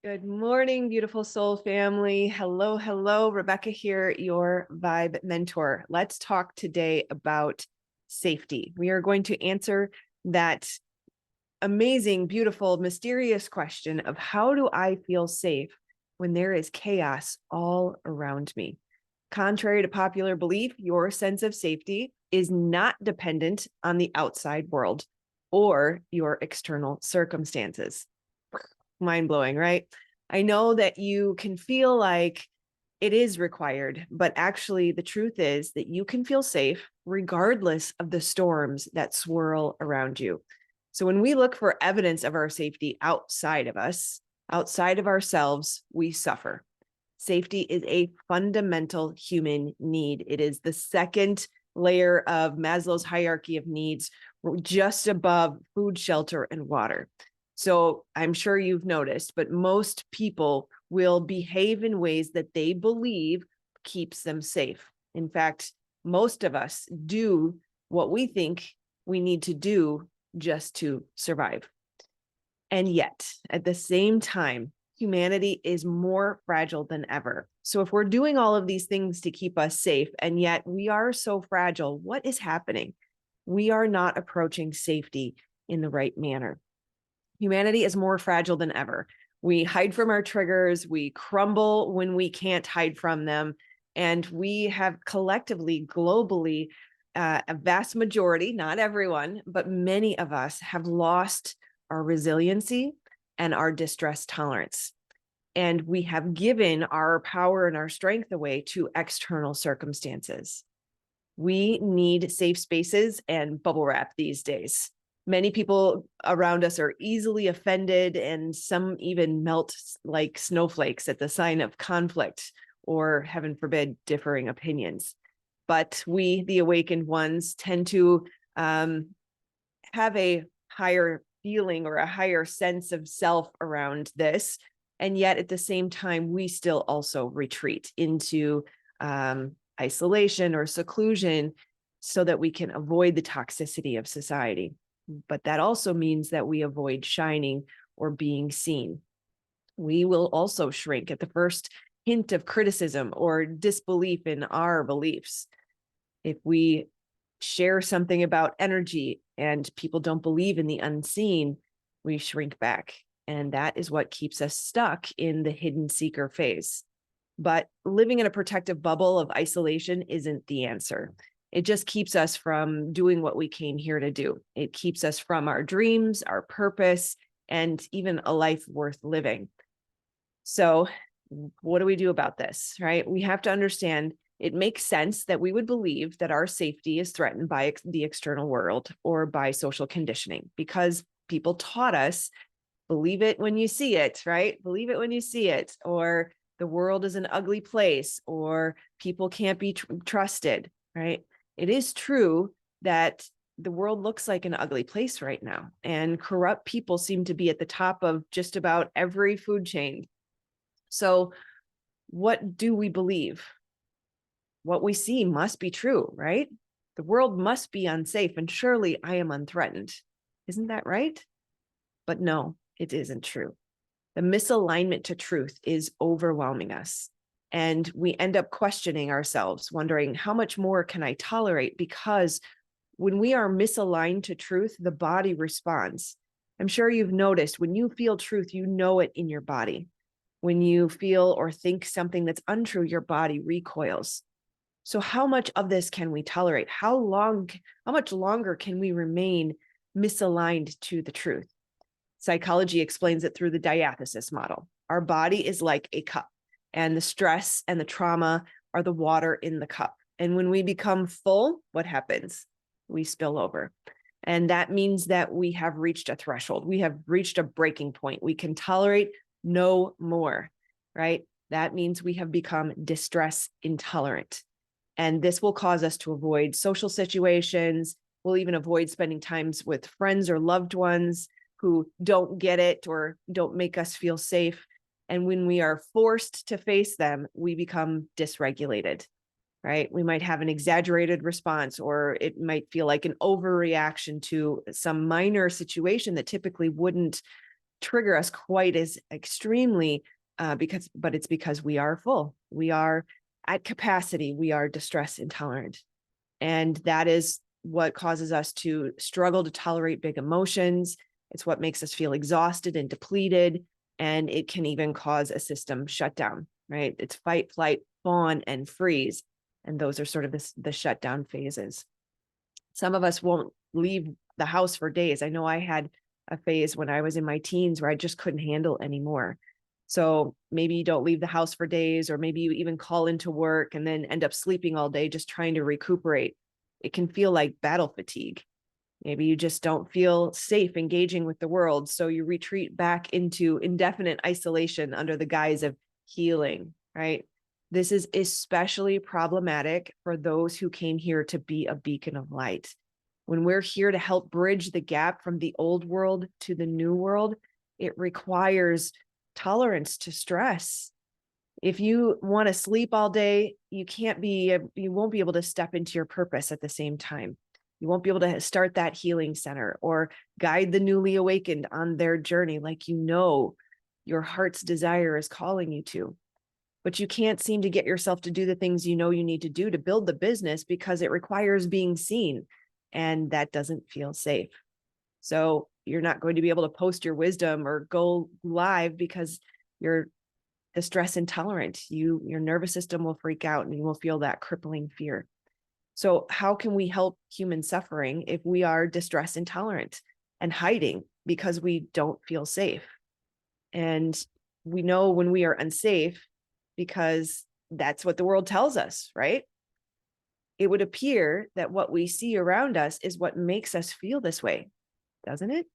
Good morning, beautiful soul family. Hello, hello. Rebecca here, your vibe mentor. Let's talk today about safety. We are going to answer that amazing, beautiful, mysterious question of how do I feel safe when there is chaos all around me? Contrary to popular belief, your sense of safety is not dependent on the outside world or your external circumstances. Mind blowing, right? I know that you can feel like it is required, but actually, the truth is that you can feel safe regardless of the storms that swirl around you. So, when we look for evidence of our safety outside of us, outside of ourselves, we suffer. Safety is a fundamental human need. It is the second layer of Maslow's hierarchy of needs, just above food, shelter, and water. So I'm sure you've noticed, but most people will behave in ways that they believe keeps them safe. In fact, most of us do what we think we need to do just to survive. And yet, at the same time, humanity is more fragile than ever. So if we're doing all of these things to keep us safe, and yet we are so fragile, what is happening? We are not approaching safety in the right manner. Humanity is more fragile than ever. We hide from our triggers, we crumble when we can't hide from them, and we have collectively, globally, a vast majority, not everyone, but many of us have lost our resiliency and our distress tolerance. And we have given our power and our strength away to external circumstances. We need safe spaces and bubble wrap these days. Many people around us are easily offended, and some even melt like snowflakes at the sign of conflict or, heaven forbid, differing opinions. But we, the awakened ones, tend to have a higher feeling or a higher sense of self around this. And yet at the same time, we still also retreat into isolation or seclusion so that we can avoid the toxicity of society. But that also means that we avoid shining or being seen. We will also shrink at the first hint of criticism or disbelief in our beliefs. If we share something about energy and people don't believe in the unseen, we shrink back. And that is what keeps us stuck in the hidden seeker phase. But living in a protective bubble of isolation isn't the answer. It just keeps us from doing what we came here to do. It keeps us from our dreams, our purpose, and even a life worth living. So what do we do about this, right? We have to understand it makes sense that we would believe that our safety is threatened by the external world or by social conditioning, because people taught us, believe it when you see it, right? Believe it when you see it, or the world is an ugly place, or people can't be trusted, right? It is true that the world looks like an ugly place right now, and corrupt people seem to be at the top of just about every food chain. So what do we believe? What we see must be true, right? The world must be unsafe, and surely I am unthreatened. Isn't that right? But no, it isn't true. The misalignment to truth is overwhelming us. And we end up questioning ourselves, wondering, how much more can I tolerate? Because when we are misaligned to truth, the body responds. I'm sure you've noticed when you feel truth, you know it in your body. When you feel or think something that's untrue, your body recoils. So how much of this can we tolerate? How much longer can we remain misaligned to the truth? Psychology explains it through the Diathesis Model. Our body is like a cup, and the stress and the trauma are the water in the cup. And when we become full, what happens? We spill over. And that means that we have reached a threshold. We have reached a breaking point. We can tolerate no more, right? That means we have become distress intolerant. And this will cause us to avoid social situations. We'll even avoid spending times with friends or loved ones who don't get it or don't make us feel safe. And when we are forced to face them, we become dysregulated, right? We might have an exaggerated response, or it might feel like an overreaction to some minor situation that typically wouldn't trigger us quite as extremely but it's because we are full. We are at capacity. We are distress intolerant. And that is what causes us to struggle to tolerate big emotions. It's what makes us feel exhausted and depleted. And it can even cause a system shutdown, right? It's fight, flight, fawn, and freeze. And those are sort of the shutdown phases. Some of us won't leave the house for days. I know I had a phase when I was in my teens where I just couldn't handle anymore. So maybe you don't leave the house for days, or maybe you even call into work and then end up sleeping all day just trying to recuperate. It can feel like battle fatigue. Maybe you just don't feel safe engaging with the world, so you retreat back into indefinite isolation under the guise of healing, right? This is especially problematic for those who came here to be a beacon of light. When we're here to help bridge the gap from the old world to the new world, it requires tolerance to stress. If you want to sleep all day, you won't be able to step into your purpose at the same time. You won't be able to start that healing center or guide the newly awakened on their journey like your heart's desire is calling you to. But you can't seem to get yourself to do the things you know you need to do to build the business because it requires being seen, and that doesn't feel safe. So you're not going to be able to post your wisdom or go live because you're distress intolerant. Your nervous system will freak out and you will feel that crippling fear. So how can we help human suffering if we are distress intolerant and hiding because we don't feel safe? And we know when we are unsafe because that's what the world tells us, right? It would appear that what we see around us is what makes us feel this way, doesn't it?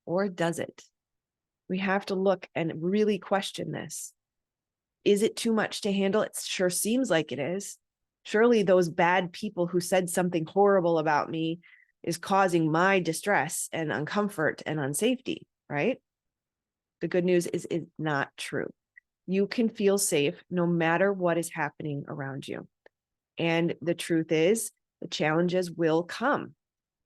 Or does it? We have to look and really question this. Is it too much to handle? It sure seems like it is. Surely those bad people who said something horrible about me is causing my distress and uncomfort and unsafety, right? The good news is it's not true. You can feel safe no matter what is happening around you. And the truth is, the challenges will come.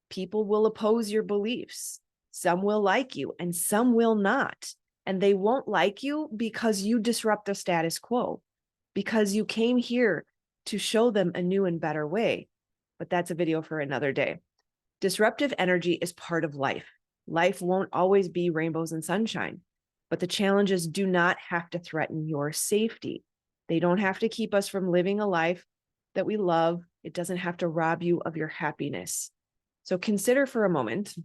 People will oppose your beliefs. Some will like you and some will not. And they won't like you because you disrupt the status quo, because you came here to show them a new and better way. But that's a video for another day. Disruptive energy is part of life. Life won't always be rainbows and sunshine, but the challenges do not have to threaten your safety. They don't have to keep us from living a life that we love. It doesn't have to rob you of your happiness. So consider for a moment,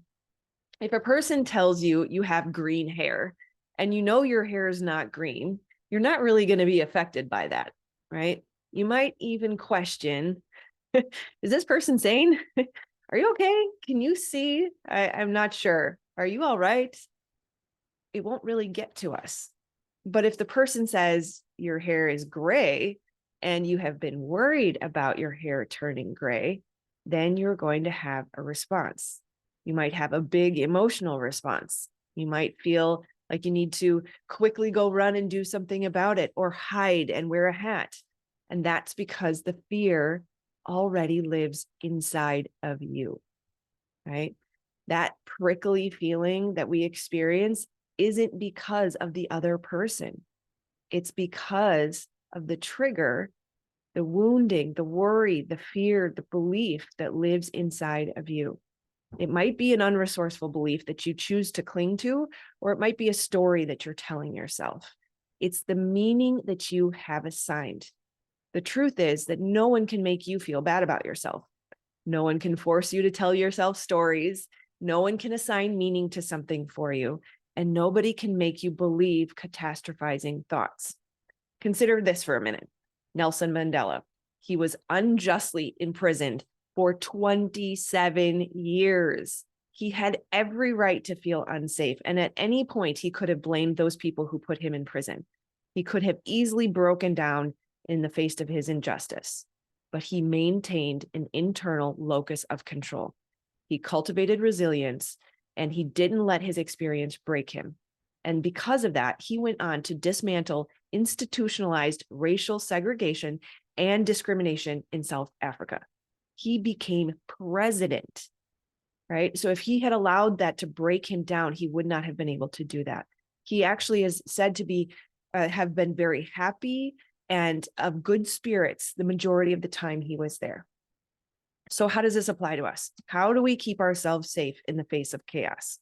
if a person tells you you have green hair and you know your hair is not green, you're not really going to be affected by that, right? You might even question, is this person sane? Are you okay? Can you see? I'm not sure. Are you all right? It won't really get to us. But if the person says your hair is gray and you have been worried about your hair turning gray, then you're going to have a response. You might have a big emotional response. You might feel like you need to quickly go run and do something about it, or hide and wear a hat. And that's because the fear already lives inside of you, right? That prickly feeling that we experience isn't because of the other person. It's because of the trigger, the wounding, the worry, the fear, the belief that lives inside of you. It might be an unresourceful belief that you choose to cling to, or it might be a story that you're telling yourself. It's the meaning that you have assigned. The truth is that no one can make you feel bad about yourself. No one can force you to tell yourself stories. No one can assign meaning to something for you. And nobody can make you believe catastrophizing thoughts. Consider this for a minute. Nelson Mandela. He was unjustly imprisoned for 27 years. He had every right to feel unsafe. And at any point, he could have blamed those people who put him in prison. He could have easily broken down in the face of his injustice, but he maintained an internal locus of control. He cultivated resilience, and he didn't let his experience break him. And because of that, he went on to dismantle institutionalized racial segregation and discrimination in South Africa. He became president. right? So if he had allowed that to break him down, he would not have been able to do that. He actually is said to be have been very happy and of good spirits the majority of the time he was there. So how does this apply to us? How do we keep ourselves safe in the face of chaos?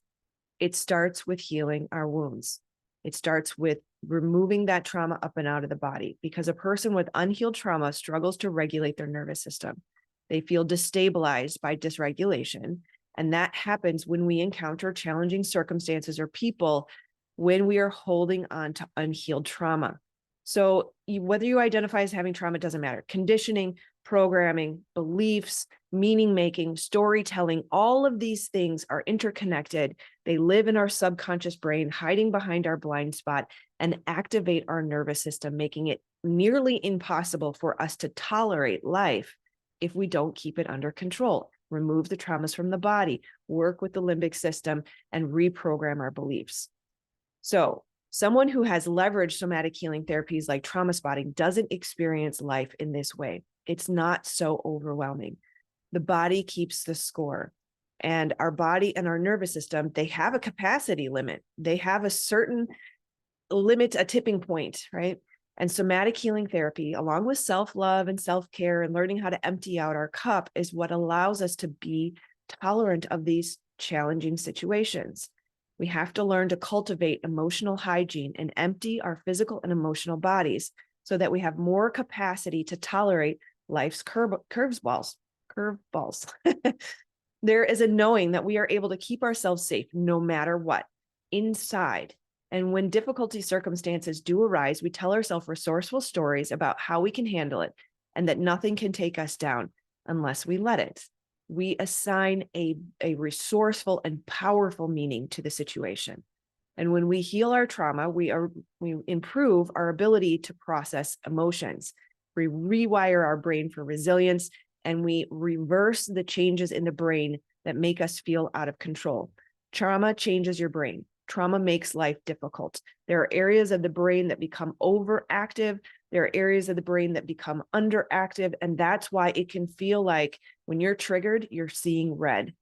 It starts with healing our wounds. It starts with removing that trauma up and out of the body, because a person with unhealed trauma struggles to regulate their nervous system. They feel destabilized by dysregulation. And that happens when we encounter challenging circumstances or people when we are holding on to unhealed trauma. So whether you identify as having trauma, doesn't matter. Conditioning, programming, beliefs, meaning making, storytelling, all of these things are interconnected. They live in our subconscious brain, hiding behind our blind spot, and activate our nervous system, making it nearly impossible for us to tolerate life if we don't keep it under control. Remove the traumas from the body, work with the limbic system, and reprogram our beliefs. So someone who has leveraged somatic healing therapies like trauma spotting doesn't experience life in this way. It's not so overwhelming. The body keeps the score, and our body and our nervous system, they have a capacity limit. They have a certain limit, a tipping point, right? And somatic healing therapy, along with self-love and self-care and learning how to empty out our cup, is what allows us to be tolerant of these challenging situations. We have to learn to cultivate emotional hygiene and empty our physical and emotional bodies so that we have more capacity to tolerate life's curveballs. There is a knowing that we are able to keep ourselves safe no matter what, inside. And when difficulty circumstances do arise, we tell ourselves resourceful stories about how we can handle it and that nothing can take us down unless we let it. We assign a resourceful and powerful meaning to the situation. And when we heal our trauma, we improve our ability to process emotions. We rewire our brain for resilience, and we reverse the changes in the brain that make us feel out of control. Trauma changes your brain. Trauma makes life difficult. There are areas of the brain that become overactive. There are areas of the brain that become underactive. And that's why it can feel like when you're triggered, you're seeing red.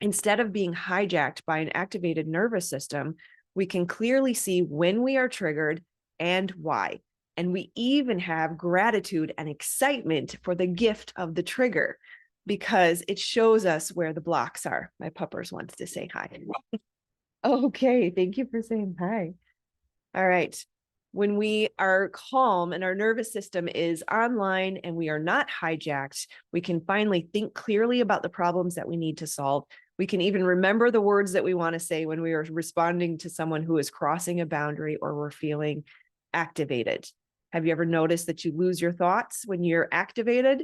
Instead of being hijacked by an activated nervous system, we can clearly see when we are triggered and why. And we even have gratitude and excitement for the gift of the trigger, because it shows us where the blocks are. My puppers wants to say hi. Okay, thank you for saying hi. All right. When we are calm and our nervous system is online and we are not hijacked, we can finally think clearly about the problems that we need to solve. We can even remember the words that we want to say when we are responding to someone who is crossing a boundary or we're feeling activated. Have you ever noticed that you lose your thoughts when you're activated?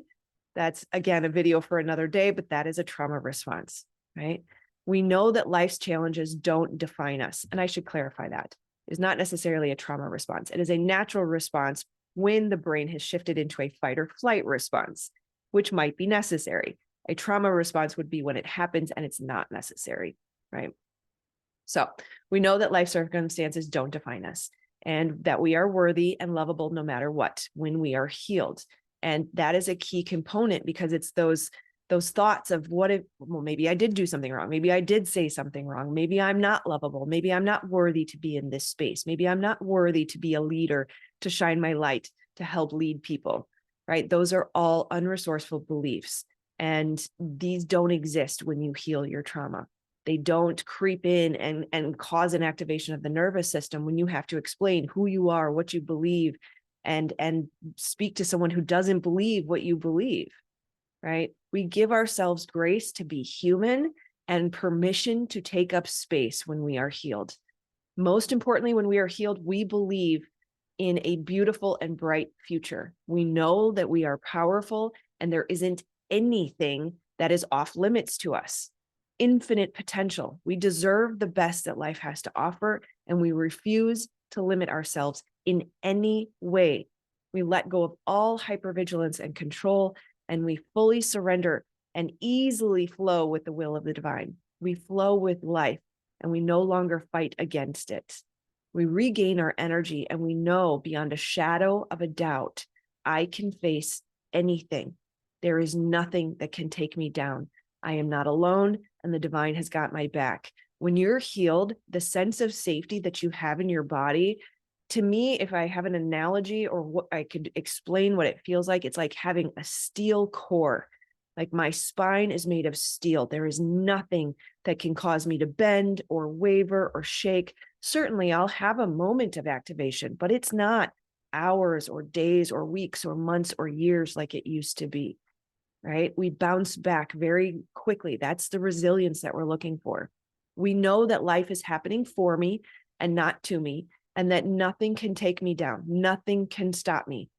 That's, again, a video for another day, but that is a trauma response, right? We know that life's challenges don't define us. And I should clarify that. It is not necessarily a trauma response. It is a natural response when the brain has shifted into a fight or flight response, which might be necessary. A trauma response would be when it happens and it's not necessary, right? So we know that life circumstances don't define us, and that we are worthy and lovable no matter what when we are healed. And that is a key component, because it's those thoughts of what if, well, maybe I did do something wrong. Maybe I did say something wrong. Maybe I'm not lovable. Maybe I'm not worthy to be in this space. Maybe I'm not worthy to be a leader, to shine my light, to help lead people, right? Those are all unresourceful beliefs. And these don't exist when you heal your trauma. They don't creep in and cause an activation of the nervous system when you have to explain who you are, what you believe, and speak to someone who doesn't believe what you believe, right? We give ourselves grace to be human and permission to take up space when we are healed. Most importantly, when we are healed, we believe in a beautiful and bright future. We know that we are powerful and there isn't anything that is off limits to us. Infinite potential. We deserve the best that life has to offer, and we refuse to limit ourselves in any way. We let go of all hypervigilance and control, and we fully surrender and easily flow with the will of the divine. We flow with life, and we no longer fight against it. We regain our energy, and we know beyond a shadow of a doubt, I can face anything. There is nothing that can take me down. I am not alone, and the divine has got my back. When you're healed, the sense of safety that you have in your body, to me, if I have an analogy or what I could explain what it feels like, it's like having a steel core. Like my spine is made of steel. There is nothing that can cause me to bend or waver or shake. Certainly, I'll have a moment of activation, but it's not hours or days or weeks or months or years like it used to be, right? We bounce back very quickly. That's the resilience that we're looking for. We know that life is happening for me and not to me, and that nothing can take me down. Nothing can stop me.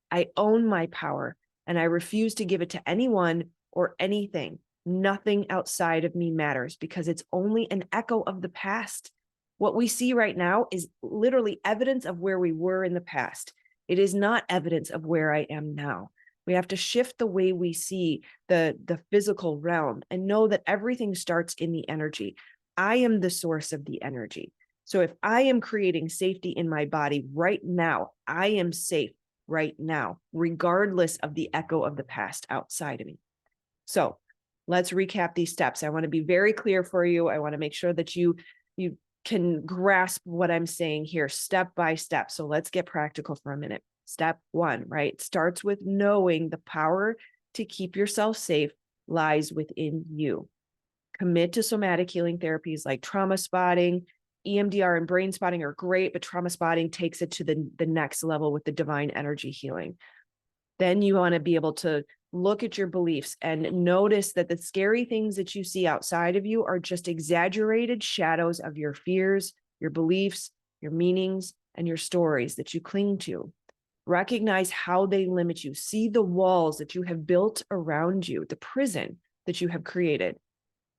I own my power, and I refuse to give it to anyone or anything. Nothing outside of me matters because it's only an echo of the past. What we see right now is literally evidence of where we were in the past. It is not evidence of where I am now. We have to shift the way we see the physical realm and know that everything starts in the energy. I am the source of the energy. So if I am creating safety in my body right now, I am safe right now, regardless of the echo of the past outside of me. So let's recap these steps. I want to be very clear for you. I want to make sure that you can grasp what I'm saying here step by step. So let's get practical for a minute. Step one, right? Starts with knowing the power to keep yourself safe lies within you. Commit to somatic healing therapies like trauma spotting. EMDR and brain spotting are great, but trauma spotting takes it to the next level with the divine energy healing. Then you want to be able to look at your beliefs and notice that the scary things that you see outside of you are just exaggerated shadows of your fears, your beliefs, your meanings, and your stories that you cling to. Recognize how they limit you. See the walls that you have built around you, the prison that you have created.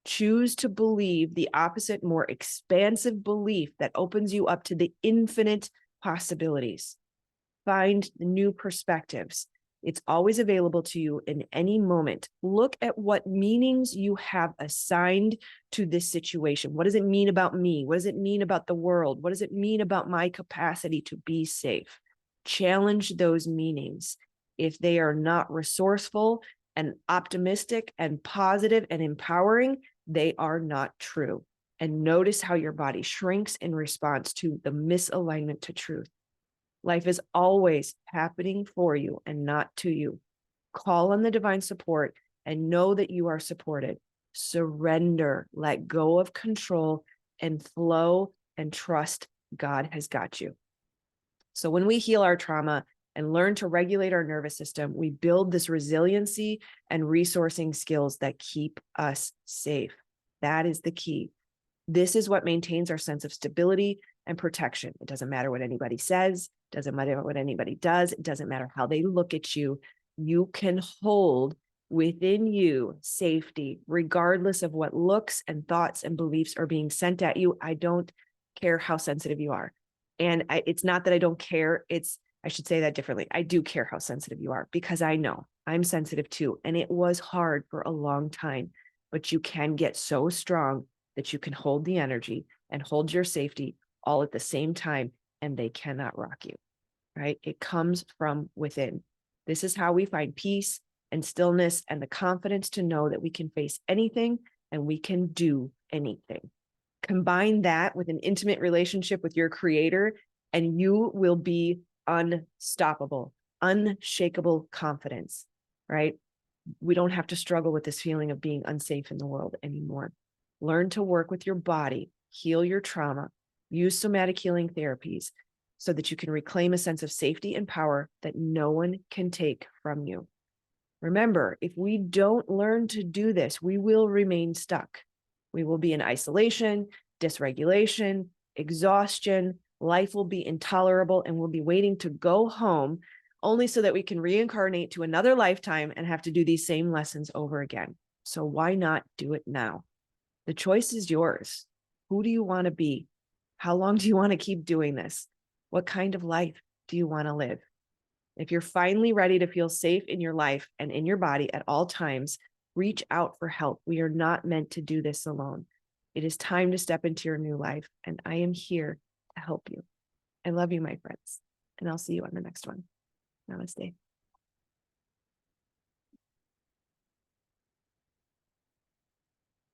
Choose to believe the opposite, more expansive belief that opens you up to the infinite possibilities. Find new perspectives. It's always available to you in any moment. Look at what meanings you have assigned to this situation. What does it mean about me? What does it mean about the world? What does it mean about my capacity to be safe? Challenge those meanings. If they are not resourceful and optimistic and positive and empowering, they are not true. And notice how your body shrinks in response to the misalignment to truth. Life is always happening for you and not to you. Call on the divine support and know that you are supported. Surrender, let go of control, and flow and trust God has got you. So when we heal our trauma and learn to regulate our nervous system, we build this resiliency and resourcing skills that keep us safe. That is the key. This is what maintains our sense of stability and protection. It doesn't matter what anybody says, doesn't matter what anybody does, it doesn't matter how they look at you. You can hold within you safety, regardless of what looks and thoughts and beliefs are being sent at you. I don't care how sensitive you are. And it's not that I don't care. I should say that differently. I do care how sensitive you are because I know I'm sensitive too. And it was hard for a long time, but you can get so strong that you can hold the energy and hold your safety all at the same time, and they cannot rock you, right? It comes from within. This is how we find peace and stillness and the confidence to know that we can face anything and we can do anything. Combine that with an intimate relationship with your creator, and you will be unstoppable, unshakable confidence, right? We don't have to struggle with this feeling of being unsafe in the world anymore. Learn to work with your body, heal your trauma, use somatic healing therapies so that you can reclaim a sense of safety and power that no one can take from you. Remember, if we don't learn to do this, we will remain stuck. We will be in isolation, dysregulation, exhaustion. Life will be intolerable, and we'll be waiting to go home only so that we can reincarnate to another lifetime and have to do these same lessons over again. So why not do it now? The choice is yours. Who do you want to be? How long do you want to keep doing this? What kind of life do you want to live? If you're finally ready to feel safe in your life and in your body at all times, reach out for help. We are not meant to do this alone. It is time to step into your new life, and I am here to help you. I love you, my friends, and I'll see you on the next one. Namaste.